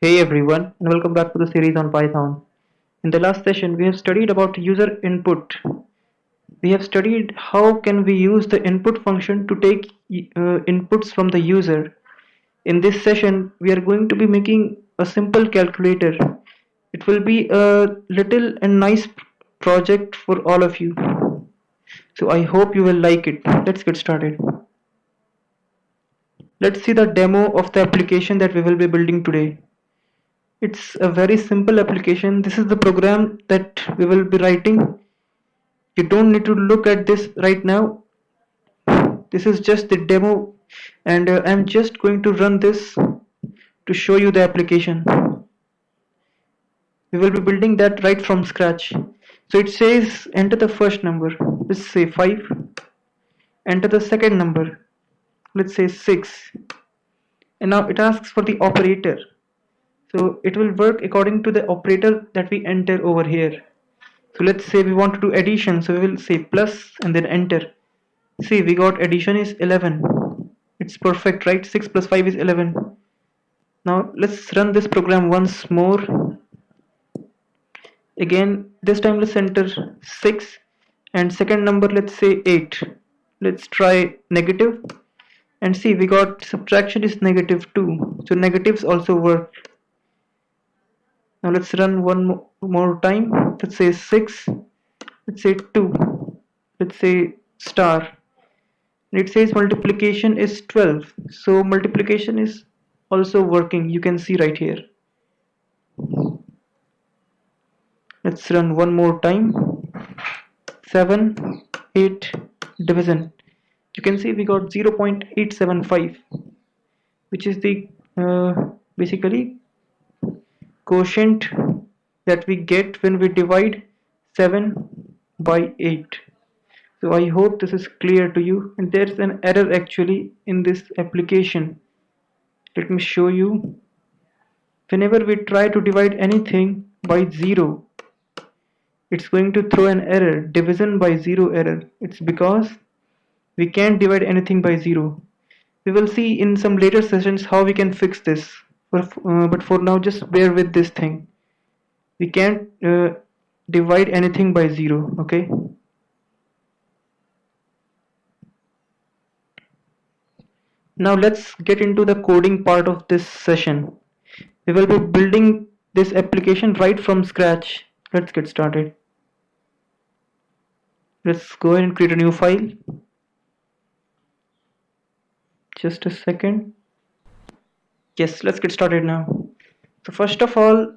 Hey everyone, and welcome back to the series on Python. In the last session, we have studied about user input. We have studied how can we use the input function to take inputs from the user. In this session, we are going to be making a simple calculator. It will be a little and nice project for all of you. So I hope you will like it. Let's get started. Let's see the demo of the application that we will be building today. It's a very simple application. This is the program that we will be writing. You don't need to look at this right now. This is just the demo, and I'm just going to run this to show you the application. We will be building that right from scratch. So it says enter the first number. Let's say 5. Enter the second number. Let's say 6. And now it asks for the operator. So it will work according to the operator that we enter over here. So let's say we want to do addition, so we will say plus and then enter. See, we got addition is 11. It's perfect, right? 6 plus 5 is 11. Now let's run this program once more. Again, this time let's enter 6 and second number let's say 8. Let's try negative and see, we got subtraction is negative 2. So negatives also work. Now let's run one more time. Let's say 6. Let's say 2. Let's say star. It says multiplication is 12. So multiplication is also working. You can see right here. Let's run one more time. 7, 8, division. You can see we got 0.875, which is the basically quotient that we get when we divide 7 by 8. So I hope this is clear to you, and there's an error actually in this application. Let me show you. Whenever we try to divide anything by 0, it's going to throw an error, division by 0 error. It's because we can't divide anything by 0. We will see in some later sessions how we can fix this, but for now just bear with this thing. We can't divide anything by 0, okay? Now let's get into the coding part of this session. We will be building this application right from scratch. Let's get started. Let's go ahead and create a new file. Just a second. Yes, let's get started now. So first of all,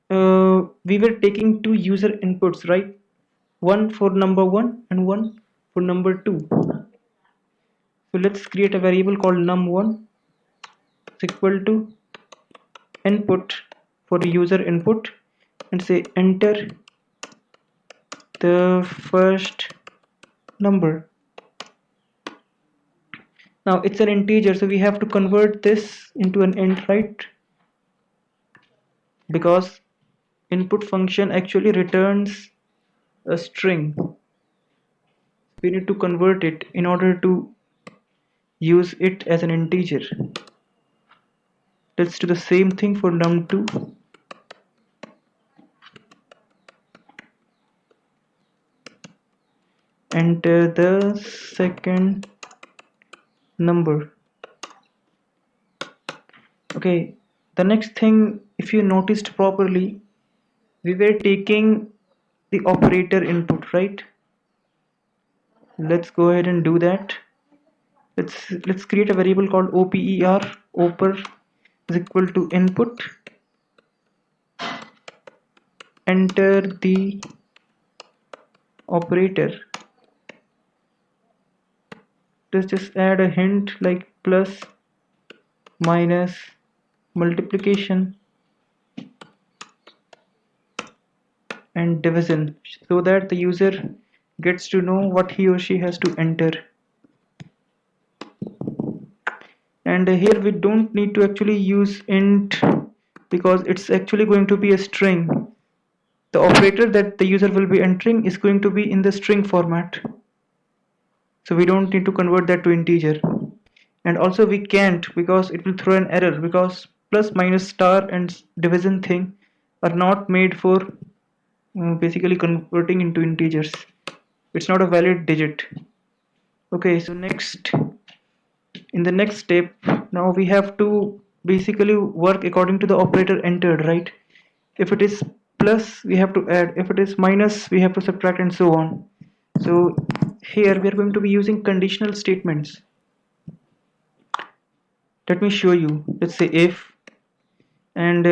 we were taking two user inputs, right? One for number 1 and one for number 2. So let's create a variable called num1 is equal to input for the user input and say enter the first number. Now it's an integer, so we have to convert this into an int, right? Because input function actually returns a string. We need to convert it in order to use it as an integer. Let's do the same thing for num2. Enter the second number. Okay, the next thing, if you noticed properly, we were taking the operator input, right? Let's go ahead and do that. Let's create a variable called oper is equal to input. Enter the operator. Let's just add a hint like plus, minus, multiplication and division, so that the user gets to know what he or she has to enter. And here we don't need to actually use int because it's actually going to be a string. The operator that the user will be entering is going to be in the string format, so we don't need to convert that to integer. And also we can't, because it will throw an error, because plus minus star and division thing are not made for basically converting into integers. It's not a valid digit. Okay, so next, in the next step, now we have to basically work according to the operator entered, right? If it is plus, we have to add. If it is minus, we have to subtract, and so on. So here we are going to be using conditional statements. Let me show you. Let's say if, and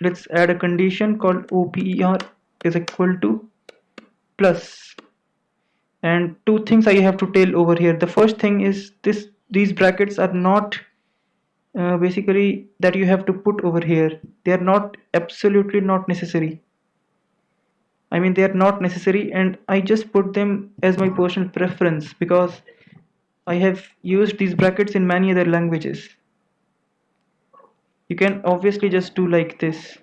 let's add a condition called OPER is equal to plus. And two things I have to tell over here. The first thing is these brackets are not basically that you have to put over here. They are not absolutely not necessary. I mean, they are not necessary, and I just put them as my personal preference because I have used these brackets in many other languages. You can obviously just do like this.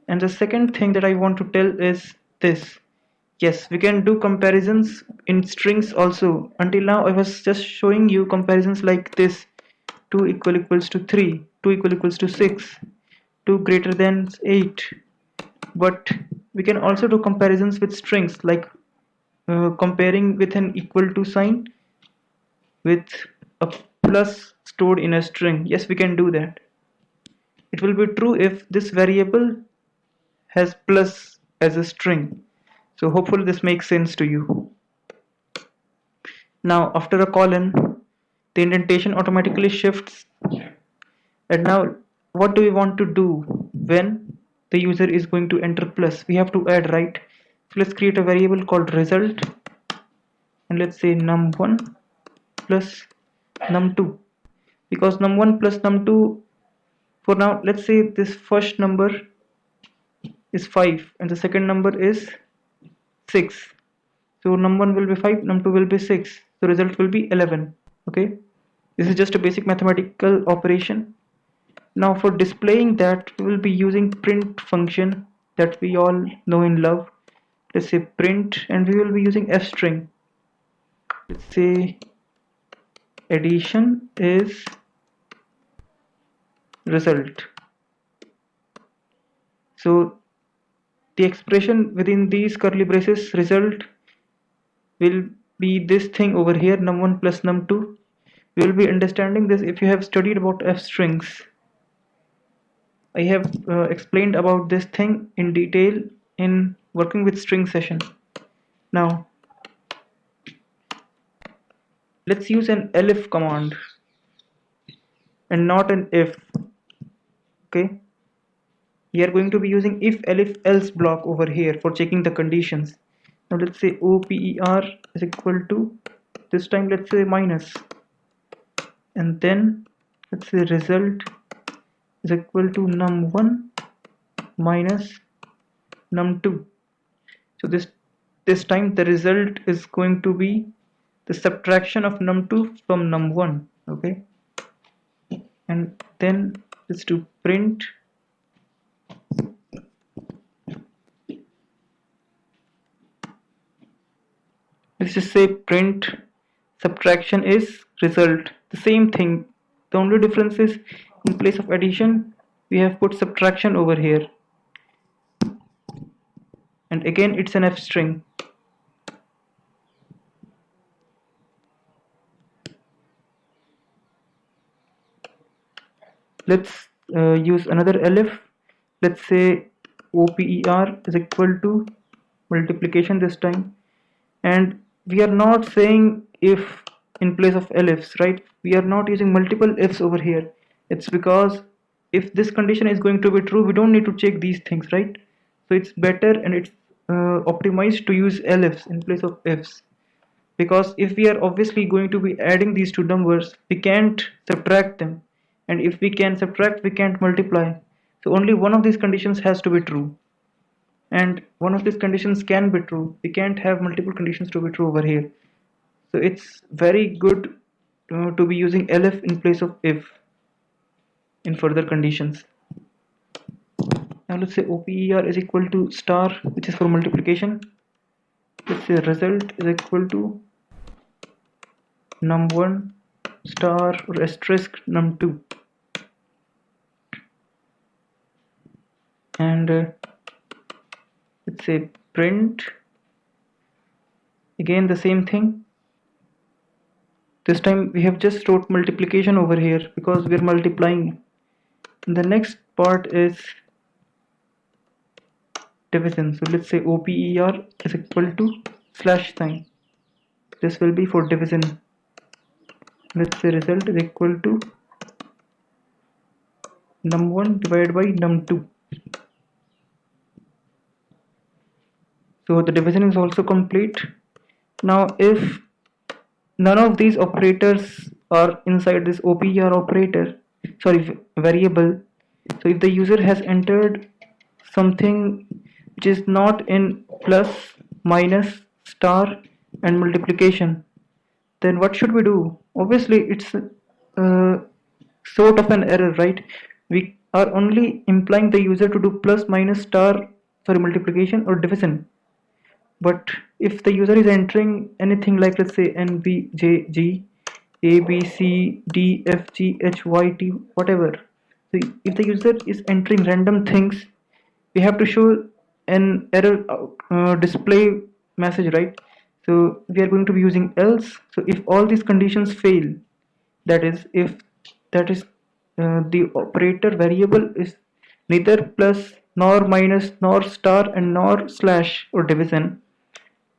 And the second thing that I want to tell is this. Yes, we can do comparisons in strings also. Until now, I was just showing you comparisons like this. 2 equals to 3, 2 equals to 6, 2 greater than 8. But we can also do comparisons with strings, like comparing with an equal to sign with a plus stored in a string. Yes, we can do that. It will be true if this variable has plus as a string. So hopefully this makes sense to you. Now after a colon, the indentation automatically shifts. And now what do we want to do when the user is going to enter plus? We have to add, right? So let's create a variable called result, and let's say num1 plus num2, because num1 plus num2, for now let's say this first number is 5 and the second number is 6. So num1 will be 5, num2 will be 6, so result will be 11. Okay, this is just a basic mathematical operation. Now for displaying that, we will be using print function that we all know and love. Let's say print, and we will be using f string. Let's say addition is result. So the expression within these curly braces result will be this thing over here, num1 plus num2. We will be understanding this if you have studied about f strings. I have explained about this thing in detail in working with string session. Now let's use an elif command and not an if. Okay, we are going to be using if elif else block over here for checking the conditions. Now let's say OPER is equal to, this time let's say minus, and then let's say result is equal to num1 minus num2. So this time the result is going to be the subtraction of num2 from num1. Okay, and then let's do print let's just say print subtraction is result. The same thing, the only difference is in place of addition we have put subtraction over here, and again it's an f string. Let's use another elif. Let's say OPER is equal to multiplication this time, and we are not saying if in place of elifs, right? We are not using multiple ifs over here. It's because if this condition is going to be true, we don't need to check these things, right? So it's better and it's optimized to use elifs in place of ifs, because if we are obviously going to be adding these two numbers, we can't subtract them, and if we can subtract, we can't multiply. So only one of these conditions has to be true, and one of these conditions can be true. We can't have multiple conditions to be true over here. So it's very good to be using elif in place of if in further conditions. Now let's say OPER is equal to star, which is for multiplication. Let's say result is equal to num1 star or asterisk num2. and let's say print again the same thing. This time we have just wrote multiplication over here because we're multiplying. And the next part is division. So let's say OPER is equal to slash sign. This will be for division. Let's say result is equal to num1 divided by num2. So the division is also complete. Now if none of these operators are inside this OPER operator, sorry, variable, so if the user has entered something which is not in plus, minus, star and multiplication, then what should we do? Obviously it's sort of an error, right? We are only implying the user to do plus, minus, star, sorry, multiplication or division. But if the user is entering anything like, let's say N, B, J, G, A, B, C, D, F, G, H, Y, T, whatever, so if the user is entering random things, we have to show an error display message, right? So we are going to be using else. So if all these conditions fail, that is if that is the operator variable is neither plus nor minus nor star and nor slash or division,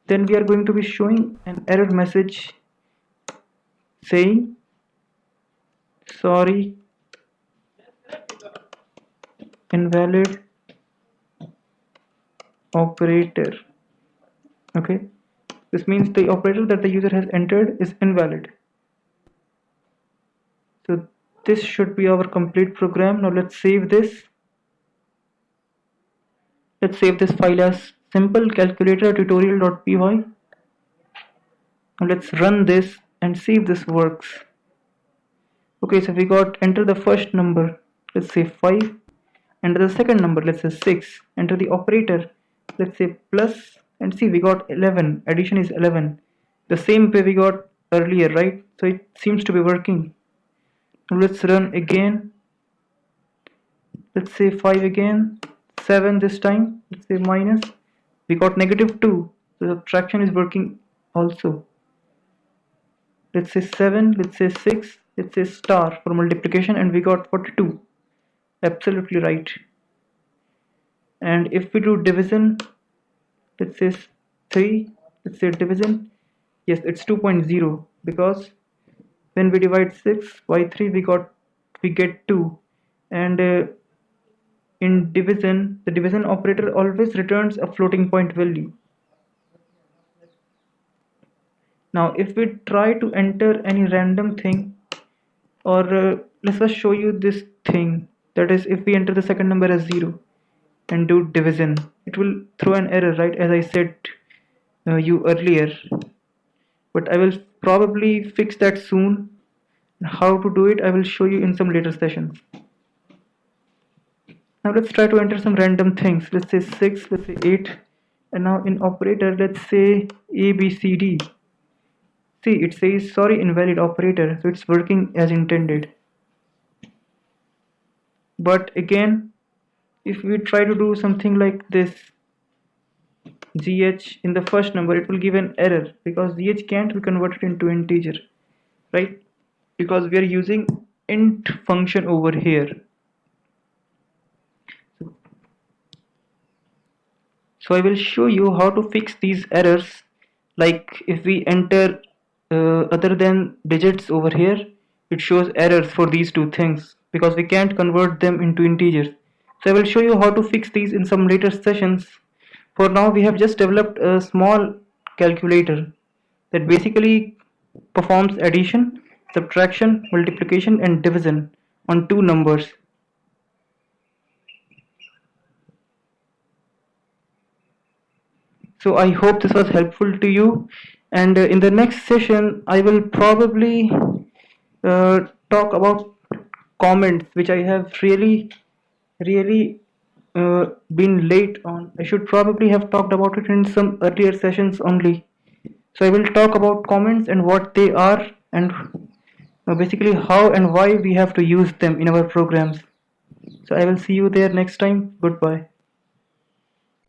then we are going to be showing an error message saying sorry, invalid operator. Okay, this means the operator that the user has entered is invalid. So this should be our complete program. Now let's save this. Let's save this file as simple calculator tutorial.py. Now let's run this and see if this works. Okay, so we got enter the first number, let's say 5, enter the second number, let's say 6, enter the operator, let's say plus, and see we got 11, addition is 11, the same way we got earlier, right? So it seems to be working. Now let's run again, let's say 5 again, 7 this time, let's say minus, we got -2, so the subtraction is working also. Let's say 7, let's say 6, let's say star for multiplication, and we got 42. Absolutely right. And if we do division, let's say 3, let's say division, yes, it's 2.0, because when we divide 6 by 3 we get 2. And in division, the division operator always returns a floating point value. Now if we try to enter any random thing, or let's just show you this thing, that is if we enter the second number as 0 and do division, it will throw an error, right, as I said you earlier. But I will probably fix that soon. How to do it I will show you in some later sessions. Now let's try to enter some random things, let's say 6, let's say 8, and now in operator let's say A, B, C, D. See, it says sorry, invalid operator, so it's working as intended. But again, if we try to do something like this, GH in the first number, it will give an error because GH can't be converted into integer, right? Because we are using int function over here. So I will show you how to fix these errors. Like if we enter other than digits over here, it shows errors for these two things because we can't convert them into integers. So I will show you how to fix these in some later sessions. For now we have just developed a small calculator that basically performs addition, subtraction, multiplication and division on two numbers. So I hope this was helpful to you, and in the next session I will probably talk about comments, which I have really been late on. I should probably have talked about it in some earlier sessions only. So I will talk about comments and what they are, and basically how and why we have to use them in our programs. So I will see you there next time. Goodbye.